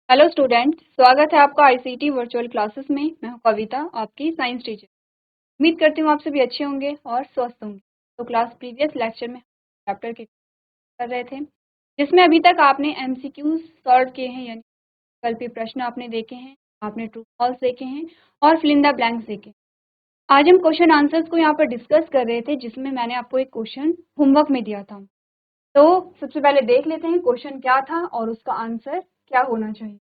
Hello student, स्वागत है आपका आईसीटी वर्चुअल क्लासेस में। मैं हूं कविता, आपकी साइंस टीचर। उम्मीद करती हूं आप सभी अच्छे होंगे और स्वस्थ होंगे। तो क्लास प्रीवियस लेक्चर में चैप्टर के कर रहे थे, जिसमें अभी तक आपने एमसीक्यूज सॉल्व किए हैं, यानी विकल्पीय प्रश्न आपने देखे हैं, आपने ट्रू फॉल्स देखे हैं और फिल इन द ब्लैंक्स देखे। आज हम क्वेश्चन आंसर्स को यहाँ पर डिस्कस कर रहे थे, जिसमें मैंने आपको एक क्वेश्चन होमवर्क में दिया था। तो सबसे पहले देख लेते हैं क्वेश्चन क्या था और उसका आंसर क्या होना चाहिए।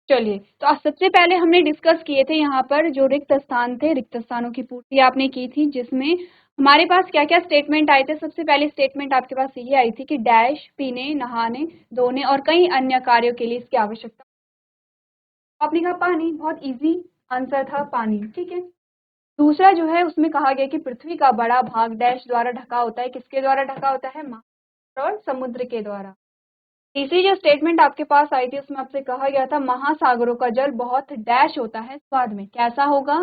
चलिए, तो आज सबसे पहले हमने डिस्कस किए थे यहाँ पर जो रिक्त स्थान थे, रिक्त स्थानों की पूर्ति आपने की थी, जिसमें हमारे पास क्या क्या स्टेटमेंट आए थे। सबसे पहले स्टेटमेंट आपके पास ये आई थी कि डैश पीने, नहाने, धोने और कई अन्य कार्यों के लिए इसकी आवश्यकता। आपने कहा पानी, बहुत इजी आंसर था, पानी। ठीक है। दूसरा जो है उसमें कहा गया कि पृथ्वी का बड़ा भाग डैश द्वारा ढका होता है। किसके द्वारा ढका होता है? महासागर और समुद्र के द्वारा। तीसरी जो स्टेटमेंट आपके पास आई थी उसमें आपसे कहा गया था महासागरों का जल बहुत डैश होता है स्वाद में। कैसा होगा?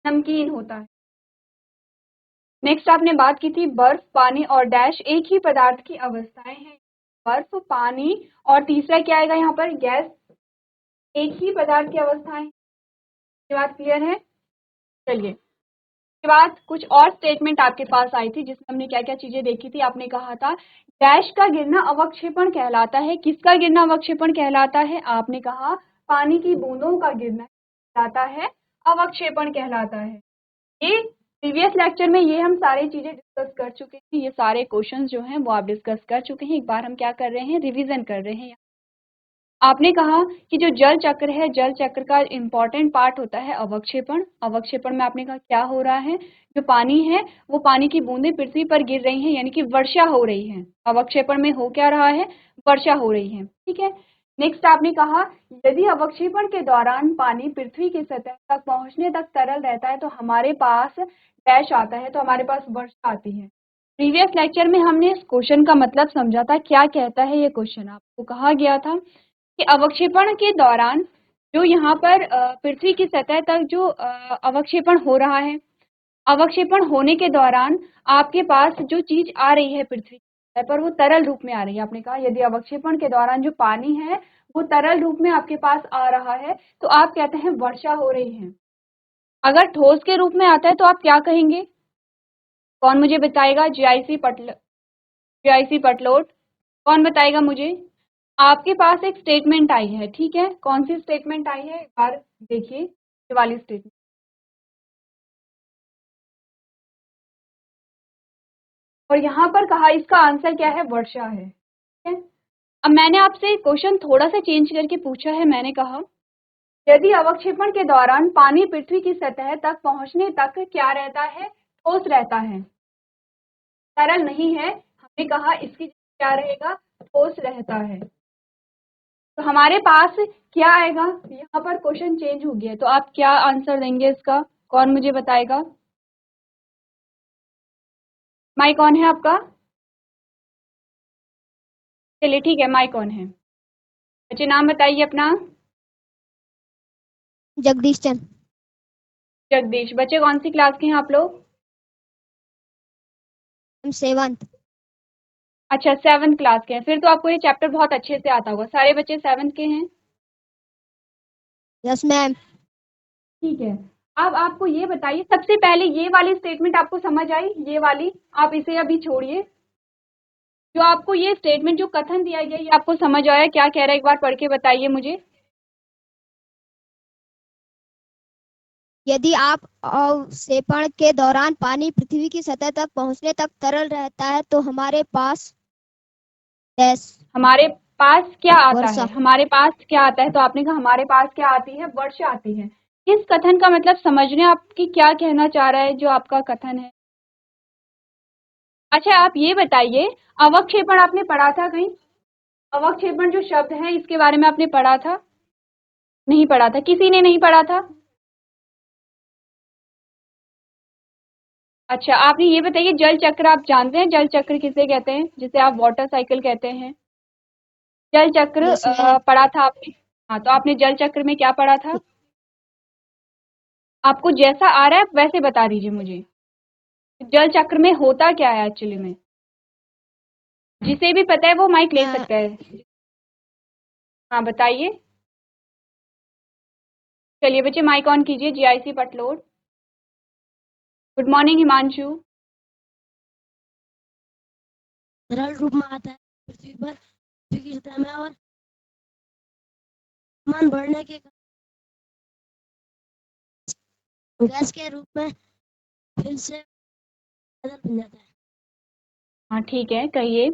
नमकीन होता है। नेक्स्ट आपने बात की थी बर्फ, पानी और डैश एक ही पदार्थ की अवस्थाएं हैं। बर्फ, पानी और तीसरा क्या आएगा यहाँ पर? गैस, एक ही पदार्थ की अवस्थाएं। ये बात क्लियर है? चलिए, के बाद कुछ और स्टेटमेंट आपके पास आई थी, जिसमें हमने क्या क्या चीजें देखी थी। आपने कहा था डैश का गिरना अवक्षेपण कहलाता है। किसका गिरना अवक्षेपण कहलाता है? आपने कहा पानी की बूंदों का गिरना कहलाता है, अवक्षेपण कहलाता है। ये प्रीवियस लेक्चर में ये हम सारी चीजें डिस्कस कर चुके हैं। ये सारे क्वेश्चंस जो हैं वो आप डिस्कस कर चुके हैं। एक बार हम क्या कर रहे हैं? रिवीजन कर रहे हैं। आपने कहा कि जो जल चक्र है, जल चक्र का इम्पॉर्टेंट पार्ट होता है अवक्षेपण। अवक्षेपण में आपने कहा क्या हो रहा है? जो पानी है वो पानी की बूंदें पृथ्वी पर गिर रही हैं, यानी कि वर्षा हो रही है। अवक्षेपण में हो क्या रहा है? वर्षा हो रही है। ठीक है। नेक्स्ट आपने कहा यदि अवक्षेपण के दौरान पानी पृथ्वी की सतह तक पहुंचने तक तरल रहता है तो हमारे पास डैश आता है, तो हमारे पास वर्षा आती है। प्रीवियस लेक्चर में हमने इस क्वेश्चन का मतलब समझा था। क्या कहता है ये क्वेश्चन? आपको कहा गया था कि अवक्षेपण के दौरान जो यहाँ पर पृथ्वी की सतह तक जो अवक्षेपण हो रहा है, अवक्षेपण होने के दौरान आपके पास जो चीज आ रही है पृथ्वी की सतह पर वो तरल रूप में आ रही है। आपने कहा यदि अवक्षेपण के दौरान जो पानी है वो तरल रूप में आपके पास आ रहा है तो आप कहते हैं वर्षा हो रही है। अगर ठोस के रूप में आता है तो आप क्या कहेंगे? कौन मुझे बताएगा? जीआईसी पटलोट, कौन बताएगा मुझे? आपके पास एक स्टेटमेंट आई है, ठीक है। कौन सी स्टेटमेंट आई है? एक बार देखिए ये वाली स्टेटमेंट। और यहाँ पर कहा इसका आंसर क्या है? वर्षा है। ठीक है। अब मैंने आपसे क्वेश्चन थोड़ा सा चेंज करके पूछा है। मैंने कहा यदि अवक्षेपण के दौरान पानी पृथ्वी की सतह तक पहुंचने तक क्या रहता है? ठोस रहता है, तरल नहीं है। हमने कहा इसकी क्या रहेगा? ठोस रहता है। तो हमारे पास क्या आएगा? यहाँ पर क्वेश्चन चेंज हो गया है, तो आप क्या आंसर देंगे इसका? कौन मुझे बताएगा? माइक ऑन है आपका? चलिए ठीक है, माइक ऑन है। बच्चे नाम बताइए अपना। जगदीश चंद। जगदीश। बच्चे कौन सी क्लास के हैं आप लोग? हम सेवंथ। अच्छा, 7th क्लास के हैं। फिर तो आपको ये चैप्टर बहुत अच्छे से आता होगा। सारे बच्चे 7th के हैं? Yes ma'am. ठीक है। अब आपको ये बताइए, सबसे पहले ये वाली स्टेटमेंट आपको समझ आई? ये वाली आप इसे अभी छोड़िए। जो आपको ये स्टेटमेंट जो कथन दिया गया ये आपको समझ आया? क्या कह रहा है एक बार पढ़ के बताइए मुझे। यदि आप अवक्षेपण के दौरान पानी पृथ्वी की सतह तक पहुंचने तक तरल रहता है तो हमारे पास डैश हमारे पास क्या आता वर्षा। है? हमारे पास क्या आता है? तो आपने कहा हमारे पास क्या आती है? वर्षा आती है। इस कथन का मतलब समझने आपकी क्या कहना चाह रहा है जो आपका कथन है? अच्छा, आप ये बताइए, अवक्षेपण आपने पढ़ा था कहीं? अवक्षेपण जो शब्द है इसके बारे में आपने पढ़ा था? नहीं पढ़ा था? किसी ने नहीं पढ़ा था? अच्छा, आप ये बताइए जल चक्र आप जानते हैं? जल चक्र किसे कहते हैं? जिसे आप वाटर साइकिल कहते हैं। जल चक्र यस मैम। पढ़ा था आपने? हाँ, तो आपने जल चक्र में क्या पढ़ा था? आपको जैसा आ रहा है वैसे बता दीजिए मुझे। जल चक्र में होता क्या है एक्चुअली में? जिसे भी पता है वो माइक ले मैं सकता है। हाँ बताइए। चलिए बच्चे माइक ऑन कीजिए। जीआईसी पटलोड। Good morning Himanshu. तरल रूप में आता है पृथ्वी पर, पृथ्वी की सतह में, और तापमान बढ़ने के कारण गैस के रूप में फिर से बादल बन जाता है। हाँ ठीक है, कहिए।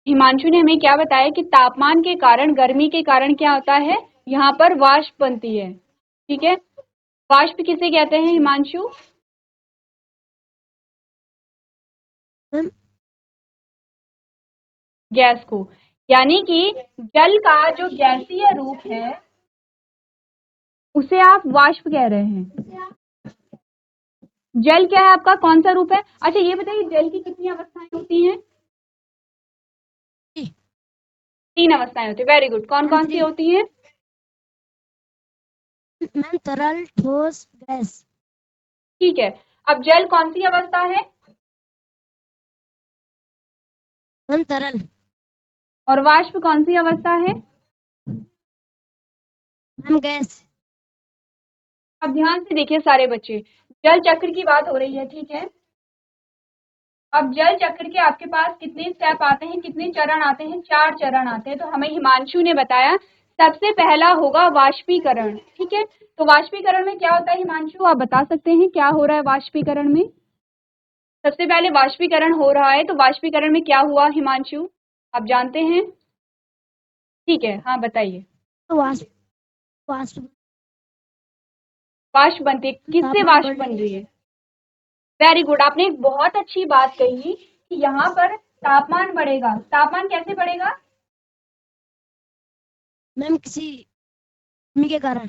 हिमांशु ने हमें क्या बताया कि तापमान के कारण, गर्मी के कारण क्या होता है, यहाँ पर वाष्प बनती है। ठीक है, वाष्प किसे कहते हैं हिमांशु? मैम गैस को। यानी कि जल का जो गैसीय रूप है उसे आप वाष्प कह रहे हैं। जल क्या है आपका, कौन सा रूप है? अच्छा ये बताइए, जल की कितनी अवस्थाएं होती हैं? 3 अवस्थाएं होती है। Very good. कौन कौन सी होती हैं? मैम तरल, ठोस, गैस। ठीक है, अब जल कौन सी अवस्था है? मैम तरल। और वाष्प कौन सी अवस्था है? Ma'am gas. अब ध्यान से देखिए सारे बच्चे, जल चक्र की बात हो रही है। ठीक है, अब जल चक्र के आपके पास कितने स्टेप आते हैं, कितने चरण आते हैं? 4 चरण आते हैं। तो हमें हिमांशु ने बताया सबसे पहला होगा वाष्पीकरण। ठीक है, तो वाष्पीकरण में क्या होता है हिमांशु, आप बता सकते हैं क्या हो रहा है वाष्पीकरण में? सबसे पहले वाष्पीकरण हो रहा है, तो वाष्पीकरण में क्या हुआ हिमांशु, आप जानते हैं? ठीक है, हाँ बताइए। तो वाष्प वाष्प वाष्प बनती है, किससे तापमान वाष्प बढ़ने बन रही है? वेरी गुड, आपने एक बहुत अच्छी बात कही कि यहाँ पर तापमान बढ़ेगा। तापमान कैसे बढ़ेगा? मैम किसी गर्मी के कारण।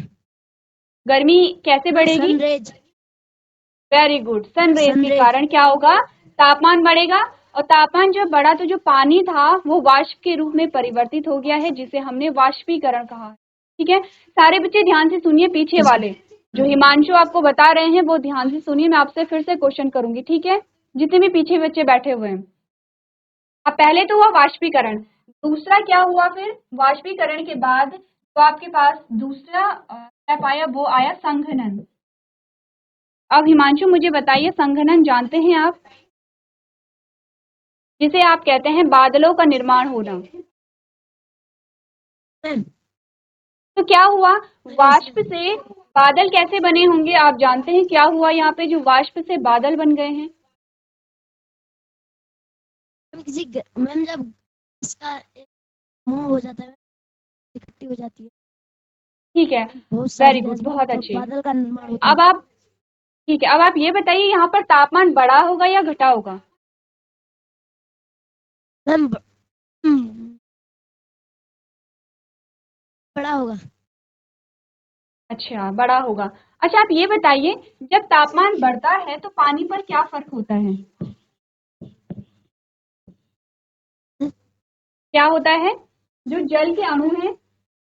गर्मी कैसे बढ़ेगी? Sun rays. Very good, sun rays के सनरेज। कारण क्या होगा, तापमान बढ़ेगा। और तापमान जब बढ़ा तो जो पानी था वो वाष्प के रूप में परिवर्तित हो गया है, जिसे हमने वाष्पीकरण कहा। ठीक है, सारे बच्चे ध्यान से सुनिए, पीछे वाले जो हिमांशु आपको बता रहे हैं वो ध्यान से सुनिए। मैं आपसे फिर से क्वेश्चन करूंगी, ठीक है, जितने भी पीछे बच्चे बैठे हुए हैं। अब पहले तो हुआ वाष्पीकरण, दूसरा क्या हुआ फिर वाष्पीकरण के बाद तो आपके पास दूसरा स्टेप आया, वो आया संघनन। अब हिमांशु मुझे बताइए, संघनन जानते हैं आप, जिसे आप कहते हैं बादलों का निर्माण होना। मैम तो क्या हुआ, वाष्प से बादल कैसे बने होंगे आप जानते हैं? क्या हुआ यहाँ पे जो वाष्प से बादल बन गए हैं? मैम जब इसका एक मुंह हो जाता है, इकट्ठी हो जाती है ठीक है, बहुत वेरी सारी गुड, गैस, बहुत तो अच्छे। बादल का निर्माण होता अब है। आप, ठीक है, अब आप ये बताइए यहाँ पर तापमान बढ़ा होगा या घटा होगा? मैम बड़ा होगा। अच्छा, बड़ा होगा। अच्छा आप ये बताइए, जब तापमान बढ़ता है तो पानी पर क्या फर्क होता है? क्या होता है, जो जल के अणु हैं,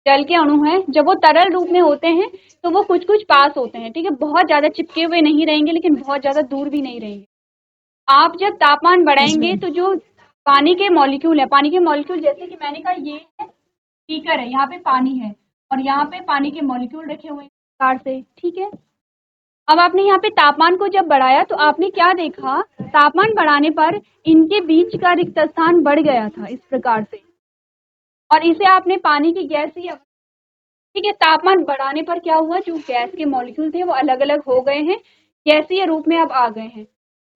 जल के अणु हैं जब वो तरल रूप में होते हैं तो वो कुछ कुछ पास होते हैं। ठीक है, बहुत ज्यादा चिपके हुए नहीं रहेंगे लेकिन बहुत ज्यादा दूर भी नहीं रहेंगे। आप जब तापमान बढ़ाएंगे तो जो पानी के मॉलिक्यूल है, पानी के मॉलिक्यूल जैसे कि मैंने कहा ये है बीकर है, यहाँ पे पानी है और यहाँ पे पानी के मॉलिक्यूल रखे हुए हैं इस प्रकार से। ठीक है, अब आपने यहाँ पे तापमान को जब बढ़ाया तो आपने क्या देखा, तापमान बढ़ाने पर इनके बीच का रिक्त स्थान बढ़ गया था इस प्रकार से, और इसे आपने पानी की गैसीय, ठीक है, तापमान बढ़ाने पर क्या हुआ, जो गैस के मॉलिक्यूल थे वो अलग अलग हो गए हैं, गैसीय रूप में अब आ गए हैं।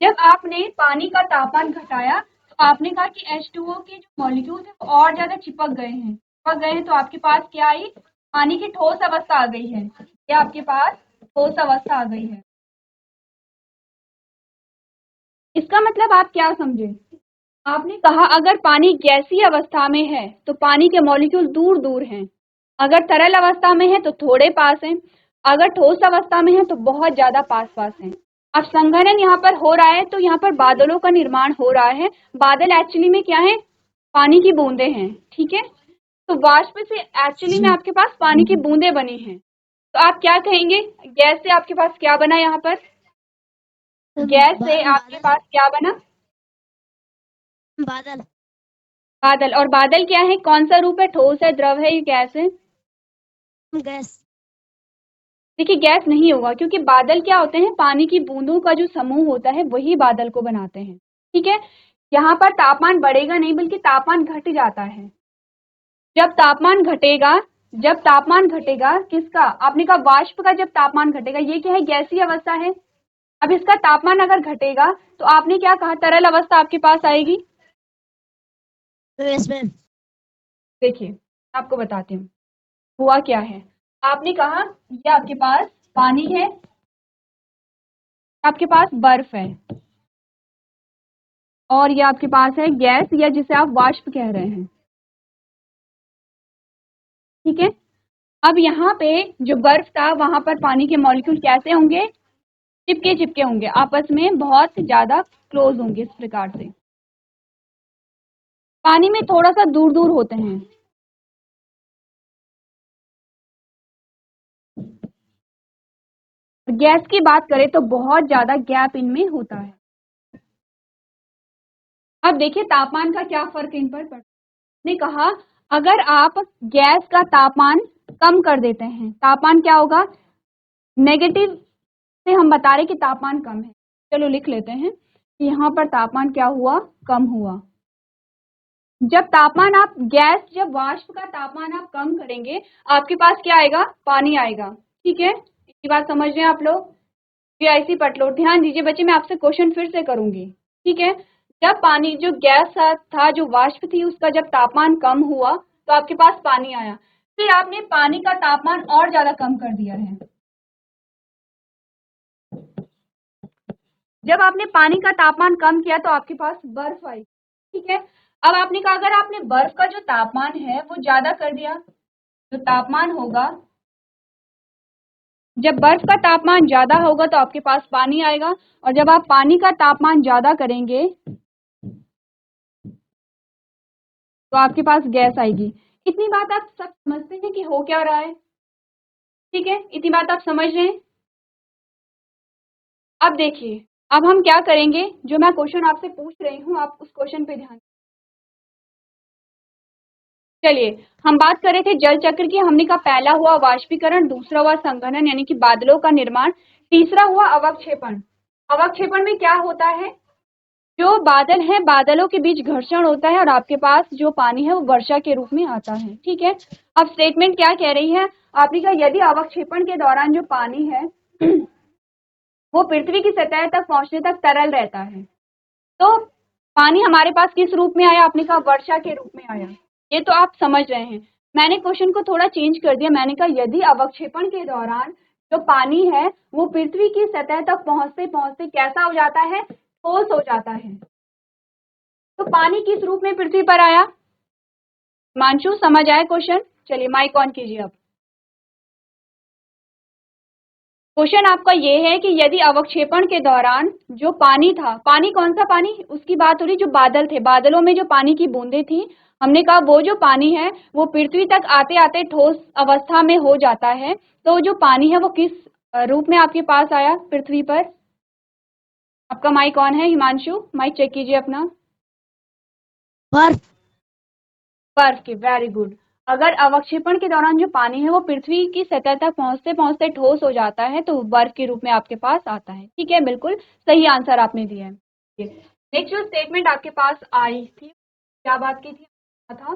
जब आपने पानी का तापमान घटाया तो आपने कहा कि H2O के जो मॉलिक्यूल थे वो और ज्यादा चिपक गए हैं तो आपके पास क्या आई, पानी की ठोस अवस्था आ गई है। क्या आपके पास ठोस अवस्था आ गई है? इसका मतलब आप क्या समझे, आपने कहा अगर पानी गैसीय अवस्था में है तो पानी के मॉलिक्यूल दूर दूर हैं, अगर तरल अवस्था में है तो थोड़े पास हैं, अगर ठोस अवस्था में है तो बहुत ज्यादा पास पास हैं। अब संघनन यहाँ पर हो रहा है तो यहाँ पर बादलों का निर्माण हो रहा है। बादल एक्चुअली में क्या है, पानी की बूंदे हैं। ठीक है, तो वाष्प से एक्चुअली में आपके पास पानी की बूंदे बनी हैं। तो आप क्या कहेंगे, गैस से आपके पास क्या बना, यहाँ पर गैस से आपके बादल। पास क्या बना, बादल। बादल। और बादल क्या है, कौन सा रूप है, ठोस है, द्रव है, ये गैस है? गैस। देखिए गैस नहीं होगा, क्योंकि बादल क्या होते हैं, पानी की बूंदों का जो समूह होता है वही बादल को बनाते हैं। ठीक है, यहाँ पर तापमान बढ़ेगा नहीं बल्कि तापमान घट जाता है। जब तापमान घटेगा किसका, आपने कहा वाष्प का, जब तापमान घटेगा, ये क्या है, गैसीय अवस्था है। अब इसका तापमान अगर घटेगा तो आपने क्या कहा, तरल अवस्था आपके पास आएगी। Yes ma'am. देखिए आपको बताती हूँ हुआ क्या है। आपने कहा ये आपके पास पानी है, आपके पास बर्फ है, और ये आपके पास है गैस, या जिसे आप वाष्प कह रहे हैं। ठीक है, अब यहाँ पे जो बर्फ था वहां पर पानी के मॉलिक्यूल कैसे होंगे, चिपके चिपके होंगे, आपस में बहुत ज्यादा क्लोज होंगे। इस प्रकार से पानी में थोड़ा सा दूर दूर होते हैं। गैस की बात करें तो बहुत ज्यादा गैप इनमें होता है। अब देखिए तापमान का क्या फर्क इन पर पड़ता है। ने कहा अगर आप गैस का तापमान कम कर देते हैं, तापमान क्या होगा, नेगेटिव से हम बता रहे कि तापमान कम है। चलो लिख लेते हैं कि यहाँ पर तापमान क्या हुआ, कम हुआ। जब तापमान आप गैस, जब वाष्प का तापमान आप कम करेंगे, आपके पास क्या आएगा, पानी आएगा। ठीक है, इतनी बात समझ रहे हैं आप लोग। पीआईसी पटलोड, ध्यान दीजिए बच्चे, मैं आपसे क्वेश्चन फिर से करूंगी। ठीक है, जब पानी, जो गैस था, जो वाष्प थी, उसका जब तापमान कम हुआ तो आपके पास पानी आया। फिर आपने पानी का तापमान और ज्यादा कम कर दिया है। जब आपने पानी का तापमान कम किया तो आपके पास बर्फ आई। ठीक है, अब आपने कहा अगर आपने बर्फ का जो तापमान है वो ज्यादा कर दिया, तो तापमान होगा, जब बर्फ का तापमान ज्यादा होगा तो आपके पास पानी आएगा, और जब आप पानी का तापमान ज्यादा करेंगे तो आपके पास गैस आएगी। इतनी बात आप सब समझते हैं कि हो क्या रहा है। ठीक है, इतनी बात आप समझ रहे हैं। अब देखिए, अब हम क्या करेंगे, जो मैं क्वेश्चन आपसे पूछ रही हूँ आप उस क्वेश्चन पे ध्यान। चलिए हम बात कर रहे थे जल चक्र की। हमने कहा पहला हुआ वाष्पीकरण, दूसरा हुआ संघनन यानी कि बादलों का निर्माण, तीसरा हुआ अवक्षेपण। अवक्षेपण में क्या होता है, जो बादल है बादलों के बीच घर्षण होता है और आपके पास जो पानी है वो वर्षा के रूप में आता है। ठीक है, अब स्टेटमेंट क्या कह रही है, आपने कहा यदि अवक्षेपण के दौरान जो पानी है वो पृथ्वी की सतह तक पहुंचने तक तरल रहता है, तो पानी हमारे पास किस रूप में आया, आपने कहा वर्षा के रूप में आया। ये तो आप समझ रहे हैं। मैंने क्वेश्चन को थोड़ा चेंज कर दिया, मैंने कहा यदि अवक्षेपण के दौरान जो पानी है वो पृथ्वी की सतह तक पहुंचते पहुंचते कैसा हो जाता है, ठोस हो जाता है। तो पानी किस रूप में पृथ्वी पर आया, मानशु समझ आया क्वेश्चन। चलिए माइक ऑन कीजिए। अब क्वेश्चन आपका ये है कि यदि अवक्षेपण के दौरान जो पानी था, पानी कौन सा पानी, उसकी बात हो रही, जो बादल थे, बादलों में जो पानी की बूंदें थी, हमने कहा वो जो पानी है वो पृथ्वी तक आते आते ठोस अवस्था में हो जाता है। तो जो पानी है वो किस रूप में आपके पास आया पृथ्वी पर। आपका माइक ऑन है हिमांशु, माइक चेक कीजिए अपना। बर्फ। बर्फ के, वेरी गुड। अगर अवक्षेपण के दौरान जो पानी है वो पृथ्वी की सतह तक पहुंचते पहुंचते ठोस हो जाता है तो बर्फ के रूप में आपके पास आता है। ठीक है, बिल्कुल सही आंसर आपने दिया है। नेक्स्ट जो स्टेटमेंट आपके पास आई थी, क्या बात की थी, था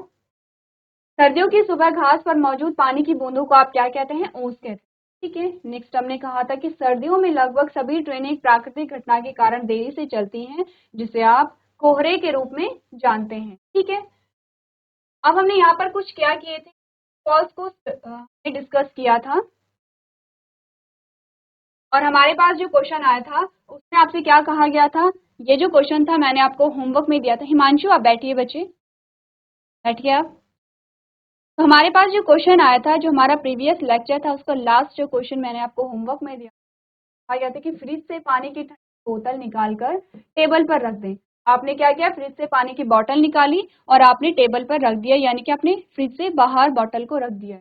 सर्दियों की सुबह घास पर मौजूद पानी की बूंदों को आप क्या कहते हैं, ओस कहते हैं। ठीक है, नेक्स्ट हमने कहा था कि सर्दियों में लगभग सभी ट्रेनें एक प्राकृतिक घटना के कारण देरी से चलती हैं, जिसे आप कोहरे के रूप में जानते हैं। ठीक है, अब हमने यहाँ पर कुछ क्या किए थे, कॉल्स को डिस्कस किया था, और हमारे पास जो क्वेश्चन आया था उसमें आपसे क्या कहा गया था, ये जो क्वेश्चन था मैंने आपको होमवर्क में दिया था। हिमांशु आप बैठिए, बच्चे बैठिए आप। तो हमारे पास जो क्वेश्चन आया था, जो हमारा प्रीवियस लेक्चर था, उसका लास्ट जो क्वेश्चन मैंने आपको होमवर्क में दिया, कहा गया था कि फ्रिज से पानी की ठंडी बोतल निकालकर टेबल पर रख दें। आपने क्या किया, फ्रिज से पानी की बोतल निकाली और आपने टेबल पर रख दिया, यानी कि आपने फ्रिज से बाहर बोतल को रख दिया।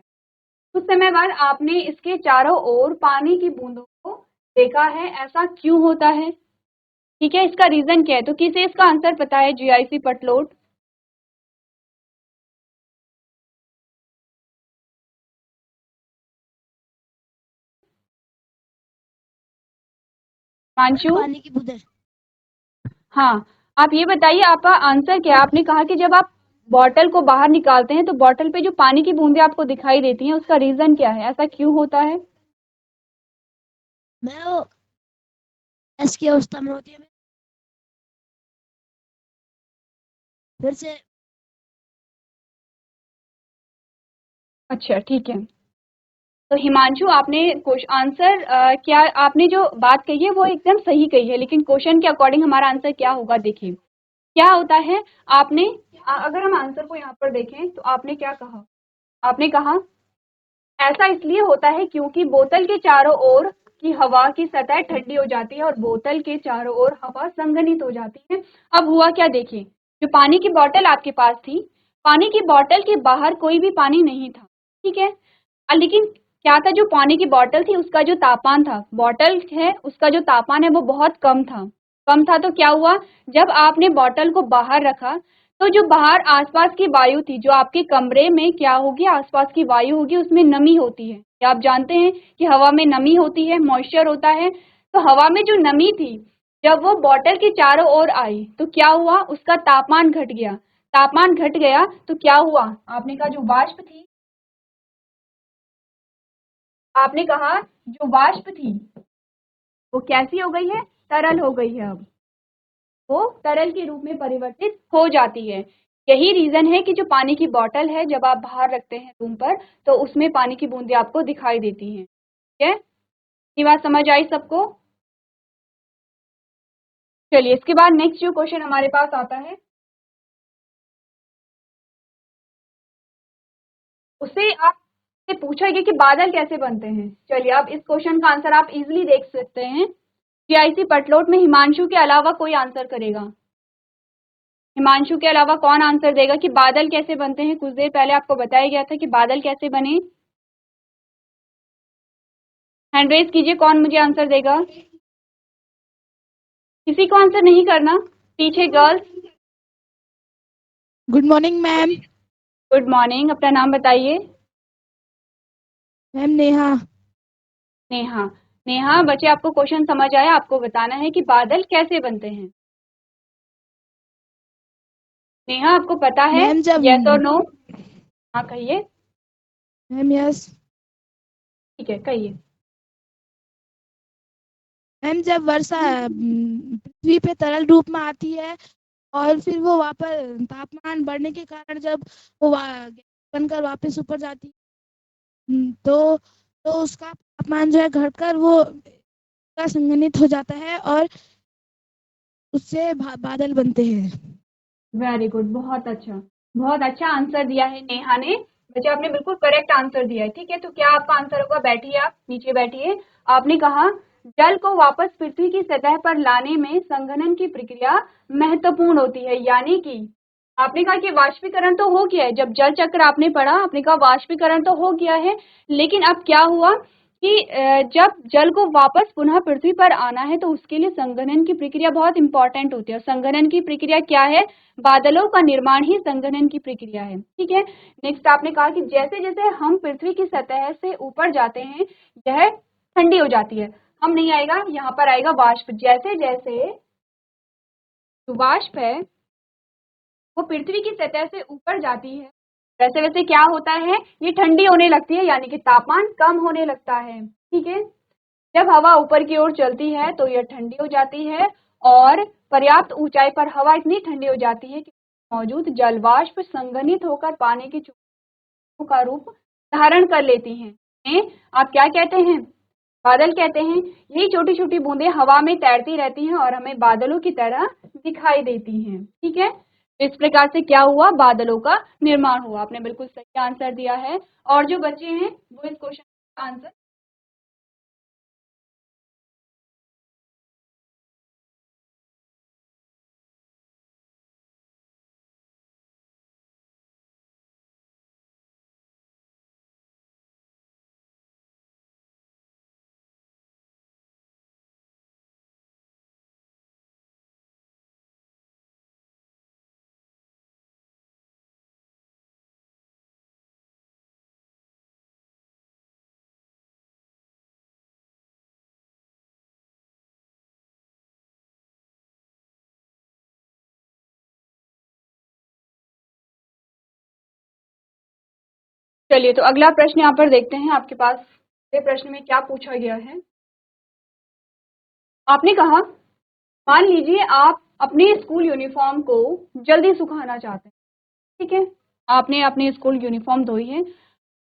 कुछ समय बाद आपने इसके चारों ओर पानी की बूंदों को देखा है, ऐसा क्यों होता है। ठीक है, इसका रीजन क्या है, तो किसे इसका आंसर पता है, जीआईसी पटलोड। हिमांशु, पानी की बूंदें। हाँ, आप ये बताइए आपका आंसर क्या है? आपने कहा कि जब आप बॉटल को बाहर निकालते हैं तो बॉटल पे जो पानी की बूंदें आपको दिखाई देती हैं, उसका रीजन क्या है? ऐसा क्यों होता है? मैं वो गैस की अवस्था में होती है। फिर से अच्छा, ठीक है। तो हिमांशु, आपने आंसर क्या आपने जो बात कही है वो एकदम सही कही है, लेकिन क्वेश्चन के अकॉर्डिंग हमारा आंसर क्या होगा देखिए। क्या होता है, आपने अगर हम आंसर को यहाँ पर देखें तो आपने क्या कहा? आपने कहा ऐसा इसलिए होता है क्योंकि बोतल के चारों ओर की हवा की सतह ठंडी हो जाती है और बोतल के चारों ओर हवा संघनित हो जाती है। अब हुआ क्या देखिए, जो पानी की बोतल आपके पास थी, पानी की बोतल के बाहर कोई भी पानी नहीं था, ठीक है। लेकिन क्या था, जो पानी की बोतल थी उसका जो तापमान था, बोतल है उसका जो तापमान है वो बहुत कम था। कम था तो क्या हुआ, जब आपने बोतल को बाहर रखा तो जो बाहर आसपास की वायु थी, जो आपके कमरे में क्या होगी, आसपास की वायु होगी, उसमें नमी होती है। क्या आप जानते हैं कि हवा में नमी होती है, मॉइस्चर होता है। तो हवा में जो नमी थी, जब वो बोतल के चारों ओर आई तो क्या हुआ, उसका तापमान घट गया। तापमान घट गया तो क्या हुआ, आपने कहा जो वाष्प थी, आपने कहा जो वाष्प थी वो कैसी हो गई है, तरल हो गई है। अब वो तरल के रूप में परिवर्तित हो जाती है। यही रीजन है कि जो पानी की बोतल है, जब आप बाहर रखते हैं रूम पर, तो उसमें पानी की बूंदें आपको दिखाई देती हैं। ठीक है, ये बात समझ आई सबको? चलिए, इसके बाद नेक्स्ट जो क्वेश्चन हमारे पास आता है, उससे आप से पूछा गया कि बादल कैसे बनते हैं। चलिए, अब इस क्वेश्चन का आंसर आप इजिली देख सकते हैं। जीआईसी पटलोट में हिमांशु के अलावा कोई आंसर करेगा? हिमांशु के अलावा कौन आंसर देगा कि बादल कैसे बनते हैं? कुछ देर पहले आपको बताया गया था कि बादल कैसे बने। हैंड रेज कीजिए, कौन मुझे आंसर देगा? किसी को आंसर नहीं करना, पीछे girls. Good morning ma'am. Good morning, अपना नाम बताइए। मैम नेहा। नेहा। नेहा बच्चे, आपको क्वेश्चन समझ आया? आपको बताना है कि बादल कैसे बनते हैं। नेहा, आपको पता है? मैम जब यस और नो? हाँ कहिए। Ma'am yes. ठीक है, कहिए। मैम जब वर्षा पृथ्वी पे तरल रूप में आती है और फिर वो वापस तापमान बढ़ने के कारण जब वो गैस बनकर वापस ऊपर जाती है, तो उसका तापमान जो है घटकर वो का संघनित हो जाता है और उससे बादल बनते हैं। वेरी गुड, बहुत अच्छा आंसर दिया है नेहा ने। बच्चे, आपने बिल्कुल करेक्ट आंसर दिया है। ठीक है, तो क्या आपका आंसर होगा? बैठिए, आप नीचे बैठिए। आपने कहा जल को वापस पृथ्वी की सतह पर लाने में संघनन की प्रक्रिया महत्वपूर्ण होती है, यानी कि आपने कहा कि वाष्पीकरण तो हो गया है। जब जल चक्र आपने पढ़ा, आपने कहा वाष्पीकरण तो हो गया है, लेकिन अब क्या हुआ कि जब जल को वापस पुनः पृथ्वी पर आना है तो उसके लिए संघनन की प्रक्रिया बहुत इंपॉर्टेंट होती है। और संघनन की प्रक्रिया क्या है? बादलों का निर्माण ही संघनन की प्रक्रिया है। ठीक है, नेक्स्ट आपने कहा कि जैसे जैसे हम पृथ्वी की सतह से ऊपर जाते हैं, यह ठंडी हो जाती है। हम नहीं आएगा, यहाँ पर आएगा वाष्प। जैसे जैसे जो वाष्प है वो पृथ्वी की सतह से ऊपर जाती है, वैसे वैसे क्या होता है, ये ठंडी होने लगती है, यानी कि तापमान कम होने लगता है। ठीक है, जब हवा ऊपर की ओर चलती है तो यह ठंडी हो जाती है और पर्याप्त ऊंचाई पर हवा इतनी ठंडी हो जाती है कि मौजूद जलवाष्प संघनित होकर पानी की बूंदों का रूप धारण कर लेती हैं। इन्हें आप क्या कहते हैं? बादल कहते हैं। यही छोटी छोटी बूंदें हवा में तैरती रहती हैं और हमें बादलों की तरह दिखाई देती हैं। ठीक है, तो इस प्रकार से क्या हुआ, बादलों का निर्माण हुआ। आपने बिल्कुल सही आंसर दिया है। और जो बच्चे हैं वो इस क्वेश्चन का आंसर चलिए, तो अगला प्रश्न यहाँ पर देखते हैं आपके पास ये प्रश्न में क्या पूछा गया है। आपने कहा, मान लीजिए आप अपने स्कूल यूनिफॉर्म को जल्दी सुखाना चाहते हैं, ठीक है। आपने अपनी स्कूल यूनिफॉर्म धोई है,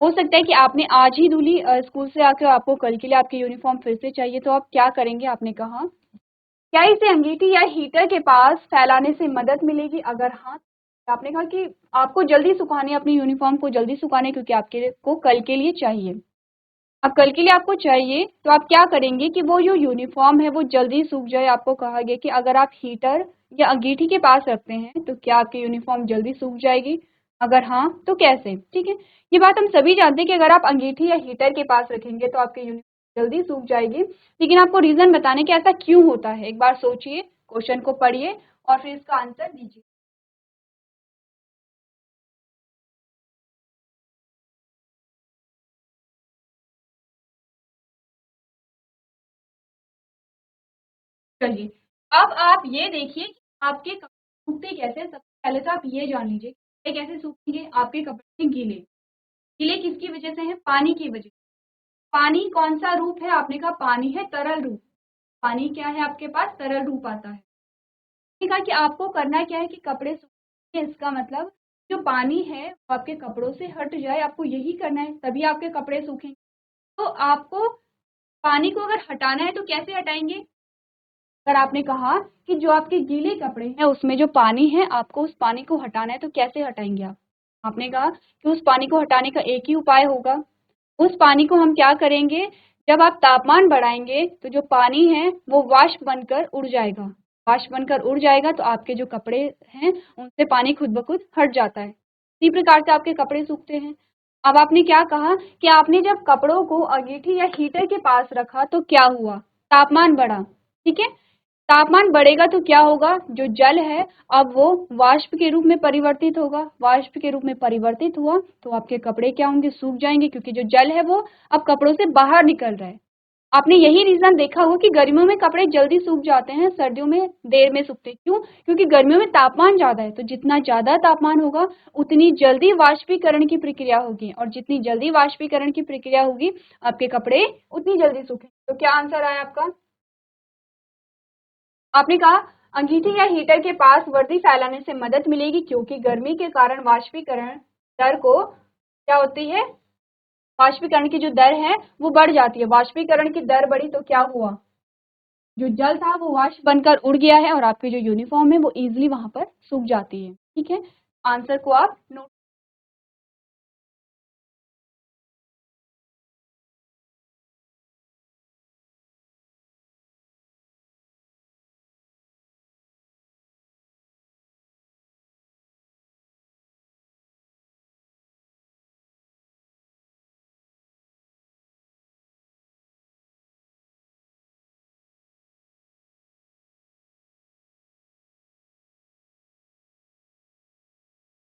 हो सकता है कि आपने आज ही धुली, स्कूल से आकर आपको कल के लिए आपकी यूनिफॉर्म फिर से चाहिए, तो आप क्या करेंगे। आपने कहा, क्या इसे अंगीठी या हीटर के पास फैलाने से मदद मिलेगी, अगर हाँ। आपने कहा कि आपको जल्दी सुखाने, अपनी यूनिफॉर्म को जल्दी सुखाने, क्योंकि आपके को कल के लिए चाहिए। अब कल के लिए आपको चाहिए तो आप क्या करेंगे कि वो जो यूनिफॉर्म है वो जल्दी सूख जाए। आपको कहा गया कि अगर आप हीटर या अंगीठी के पास रखते हैं तो क्या आपकी यूनिफॉर्म जल्दी सूख जाएगी, अगर हाँ तो कैसे। ठीक है, ये बात हम सभी जानते हैं कि अगर आप अंगीठी या हीटर के पास रखेंगे तो आपकी यूनिफॉर्म जल्दी सूख जाएगी, लेकिन आपको रीजन बताने कि ऐसा क्यों होता है। एक बार सोचिए, क्वेश्चन को पढ़िए और फिर इसका आंसर दीजिए। चलिए, अब आप ये देखिए कि आपके कपड़े सूखते कैसे हैं। सबसे पहले तो आप ये जान लीजिए कपड़े कैसे सूखेंगे। आपके कपड़े गीले, गीले किसकी वजह से हैं, पानी की वजह से। पानी कौन सा रूप है, आपने कहा पानी है तरल रूप। पानी क्या है, आपके पास तरल रूप आता है। ठीक है कि आपको करना क्या है कि कपड़े सूखे, इसका मतलब जो पानी है वो आपके कपड़ों से हट जाए, आपको यही करना है, तभी आपके कपड़े सूखेंगे। तो आपको पानी को अगर हटाना है तो कैसे हटाएंगे। अगर आपने कहा कि जो आपके गीले कपड़े हैं उसमें जो पानी है, आपको उस पानी को हटाना है, तो कैसे हटाएंगे आप। आपने कहा कि उस पानी को हटाने का एक ही उपाय होगा। उस पानी को हम क्या करेंगे, जब आप तापमान बढ़ाएंगे तो जो पानी है वो वाष्प बनकर उड़ जाएगा। वाष्प बनकर उड़ जाएगा तो आपके जो कपड़े हैं उनसे पानी खुद ब खुद हट जाता है। इसी प्रकार से आपके कपड़े सूखते हैं। अब आपने क्या कहा कि आपने जब कपड़ों को अंगीठी या हीटर के पास रखा तो क्या हुआ, तापमान बढ़ा। ठीक है, तापमान बढ़ेगा तो क्या होगा, जो जल है अब वो वाष्प के रूप में परिवर्तित होगा। वाष्प के रूप में परिवर्तित हुआ तो आपके कपड़े क्या होंगे, सूख जाएंगे, क्योंकि जो जल है वो अब कपड़ों से बाहर निकल रहा है। आपने यही रीजन देखा हो कि गर्मियों में कपड़े जल्दी सूख जाते हैं, सर्दियों में देर में सूखते हैं। क्यों, क्योंकि गर्मियों में तापमान ज्यादा है, तो जितना ज्यादा तापमान होगा उतनी जल्दी वाष्पीकरण की प्रक्रिया होगी, और जितनी जल्दी वाष्पीकरण की प्रक्रिया होगी आपके कपड़े उतनी जल्दी सूखेंगे। तो क्या आंसर आया आपका। आपने कहा अंगीठी या हीटर के पास वर्दी फैलाने से मदद मिलेगी, क्योंकि गर्मी के कारण वाष्पीकरण दर को क्या होती है, वाष्पीकरण की जो दर है वो बढ़ जाती है। वाष्पीकरण की दर बढ़ी तो क्या हुआ, जो जल था वो वाष्प बनकर उड़ गया है और आपकी जो यूनिफॉर्म है वो इजीली वहां पर सूख जाती है। ठीक है, आंसर को आप नोट।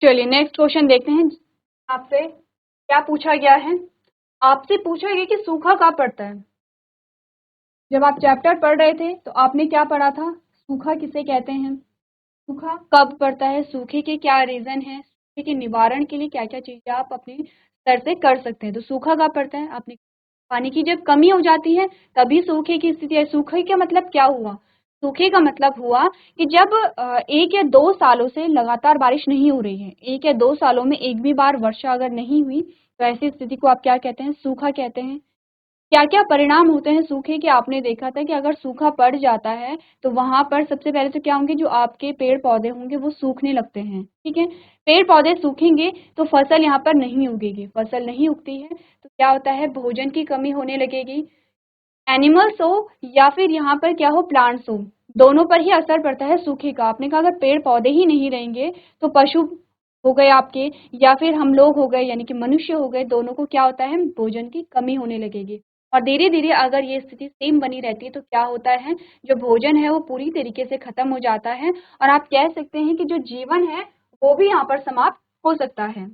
चलिए नेक्स्ट क्वेश्चन देखते हैं। आपसे क्या पूछा गया है, आपसे पूछा गया कि सूखा कब पड़ता है। जब आप चैप्टर पढ़ रहे थे तो आपने क्या पढ़ा था, सूखा किसे कहते हैं, सूखा कब पड़ता है, सूखे के क्या रीजन है, सूखे के निवारण के लिए क्या क्या चीजें आप अपने स्तर से कर सकते हैं। तो सूखा कब पड़ता है, आपने पानी की जब कमी हो जाती है तभी सूखे की स्थिति है। सूखे का मतलब क्या हुआ, सूखे का मतलब हुआ कि जब 1 या 2 सालों से लगातार बारिश नहीं हो रही है, 1 या 2 सालों में एक भी बार वर्षा अगर नहीं हुई तो ऐसी स्थिति को आप क्या कहते हैं, सूखा कहते हैं। क्या क्या परिणाम होते हैं सूखे के, आपने देखा था कि अगर सूखा पड़ जाता है तो वहां पर सबसे पहले तो क्या होंगे, जो आपके पेड़ पौधे होंगे वो सूखने लगते हैं। ठीक है, पेड़ पौधे सूखेंगे तो फसल यहाँ पर नहीं उगेगी, फसल नहीं उगती है तो क्या होता है, भोजन की कमी होने लगेगी। एनिमल्स हो या फिर यहाँ पर क्या हो, प्लांट्स हो, दोनों पर ही असर पड़ता है सूखे का। आपने कहा अगर पेड़ पौधे ही नहीं रहेंगे तो पशु हो गए आपके, या फिर हम लोग हो गए यानी कि मनुष्य हो गए, दोनों को क्या होता है, भोजन की कमी होने लगेगी। और धीरे धीरे अगर ये स्थिति सेम बनी रहती है तो क्या होता है, जो भोजन है वो पूरी तरीके से खत्म हो जाता है, और आप कह सकते हैं कि जो जीवन है वो भी यहाँ पर समाप्त हो सकता है।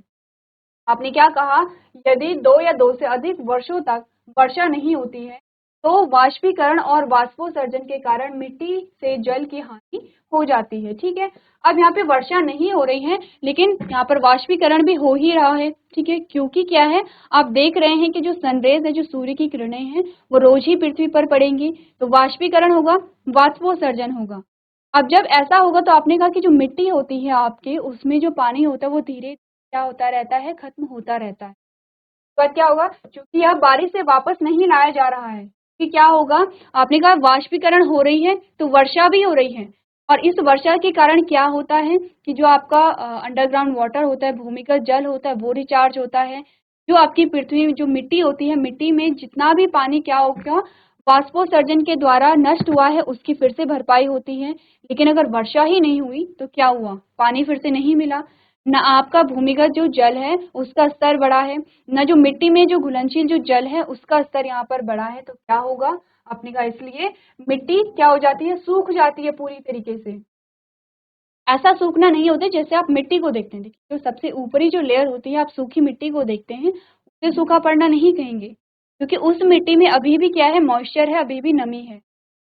आपने क्या कहा, यदि 2 या 2 से अधिक वर्षों तक वर्षा नहीं होती है तो वाष्पीकरण और वाष्पोत्सर्जन के कारण मिट्टी से जल की हानि हो जाती है। ठीक है, अब यहाँ पे वर्षा नहीं हो रही है, लेकिन यहाँ पर वाष्पीकरण भी हो ही रहा है। ठीक है, क्योंकि क्या है, आप देख रहे हैं कि जो सनरेज है, जो सूर्य की किरणें हैं, वो रोज ही पृथ्वी पर पड़ेंगी, तो वाष्पीकरण होगा, वाष्पोत्सर्जन होगा। अब जब ऐसा होगा तो आपने कहा कि जो मिट्टी होती है आपके, उसमें जो पानी होता है वो धीरे क्या होता रहता है, खत्म होता रहता है। तो क्या होगा, क्योंकि यह बारिश से वापस नहीं लाया जा रहा है, कि क्या होगा, आपने कहा वाष्पीकरण हो रही है तो वर्षा भी हो रही है, और इस वर्षा के कारण क्या होता है कि जो आपका अंडरग्राउंड वाटर होता है, भूमिगत जल होता है, वो रिचार्ज होता है। जो आपकी पृथ्वी में जो मिट्टी होती है, मिट्टी में जितना भी पानी क्या हो गया, वाष्पोत्सर्जन के द्वारा नष्ट हुआ है, उसकी फिर से भरपाई होती है। लेकिन अगर वर्षा ही नहीं हुई तो क्या हुआ, पानी फिर से नहीं मिला, न आपका भूमिगत जो जल है उसका स्तर बढ़ा है, न जो मिट्टी में जो घुलनशील जो जल है उसका स्तर यहाँ पर बढ़ा है, तो क्या होगा, आपने कहा इसलिए मिट्टी क्या हो जाती है, सूख जाती है पूरी तरीके से। ऐसा सूखना नहीं होता जैसे आप मिट्टी को देखते हैं, देखिए जो सबसे ऊपरी जो लेयर होती है, आप सूखी मिट्टी को देखते हैं, उसे सूखा पड़ना नहीं कहेंगे, क्योंकि उस मिट्टी में अभी भी क्या है, मॉइस्चर है, अभी भी नमी है।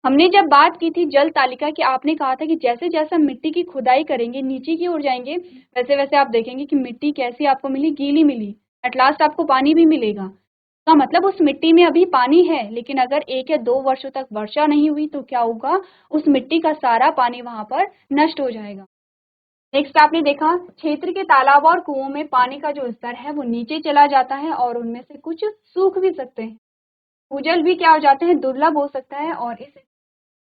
हमने जब बात की थी जल तालिका की, आपने कहा था कि जैसे जैसे मिट्टी की खुदाई करेंगे, नीचे की ओर जाएंगे, वैसे वैसे आप देखेंगे कि मिट्टी कैसी आपको मिली, गीली मिली, एट लास्ट आपको पानी भी मिलेगा। का मतलब उस मिट्टी में अभी पानी है, लेकिन अगर 1 या 2 वर्षों तक वर्षा नहीं हुई तो क्या होगा, उस मिट्टी का सारा पानी वहां पर नष्ट हो जाएगा। नेक्स्ट आपने देखा, क्षेत्र के तालाब और कुओं में पानी का जो स्तर है वो नीचे चला जाता है, और उनमें से कुछ सूख भी सकते हैं, भूजल भी क्या हो जाते हैं, दुर्लभ हो सकता है, और इस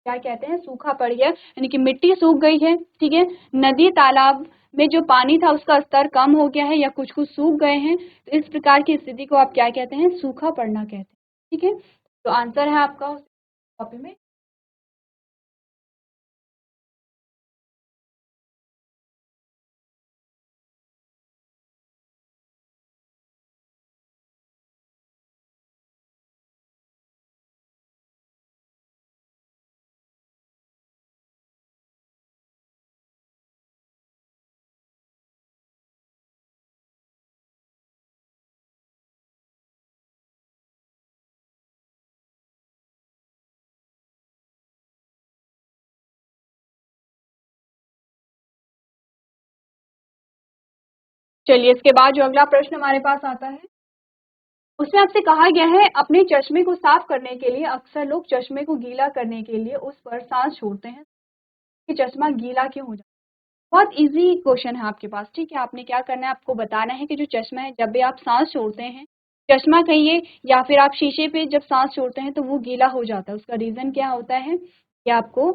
क्या कहते हैं, सूखा पड़ गया, यानी कि मिट्टी सूख गई है। ठीक है, नदी तालाब में जो पानी था उसका स्तर कम हो गया है, या कुछ कुछ सूख गए हैं, तो इस प्रकार की स्थिति को आप क्या कहते हैं, सूखा पड़ना कहते हैं। ठीक है, तो आंसर है आपका कॉपी में। चलिए, इसके बाद जो अगला प्रश्न हमारे पास आता है, उसमें आपसे कहा गया है, अपने चश्मे को साफ करने के लिए अक्सर लोग चश्मे को गीला करने के लिए उस पर सांस छोड़ते हैं, कि चश्मा गीला क्यों हो जाता है। बहुत इजी क्वेश्चन है आपके पास। ठीक है, आपने क्या करना है, आपको बताना है कि जो चश्मा है, जब भी आप सांस छोड़ते हैं, चश्मा कहिए या फिर आप शीशे पे जब सांस छोड़ते हैं तो वो गीला हो जाता है, उसका रीजन क्या होता है, कि आपको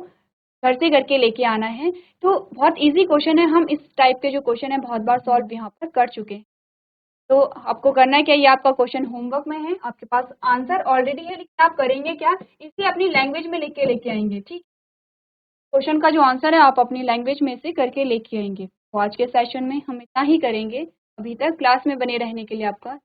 घर से करके लेके आना है। तो बहुत इजी क्वेश्चन है, हम इस टाइप के जो क्वेश्चन है बहुत बार सॉल्व यहाँ पर कर चुके हैं। तो आपको करना है क्या, ये आपका क्वेश्चन होमवर्क में है, आपके पास आंसर ऑलरेडी है, लेकिन आप करेंगे क्या, इसे अपनी लैंग्वेज में लिख के लेके आएंगे। ठीक, क्वेश्चन का जो आंसर है आप अपनी लैंग्वेज में से करके लेके आएंगे। तो आज के सेशन में हम इतना ही करेंगे। अभी तक क्लास में बने रहने के लिए आपका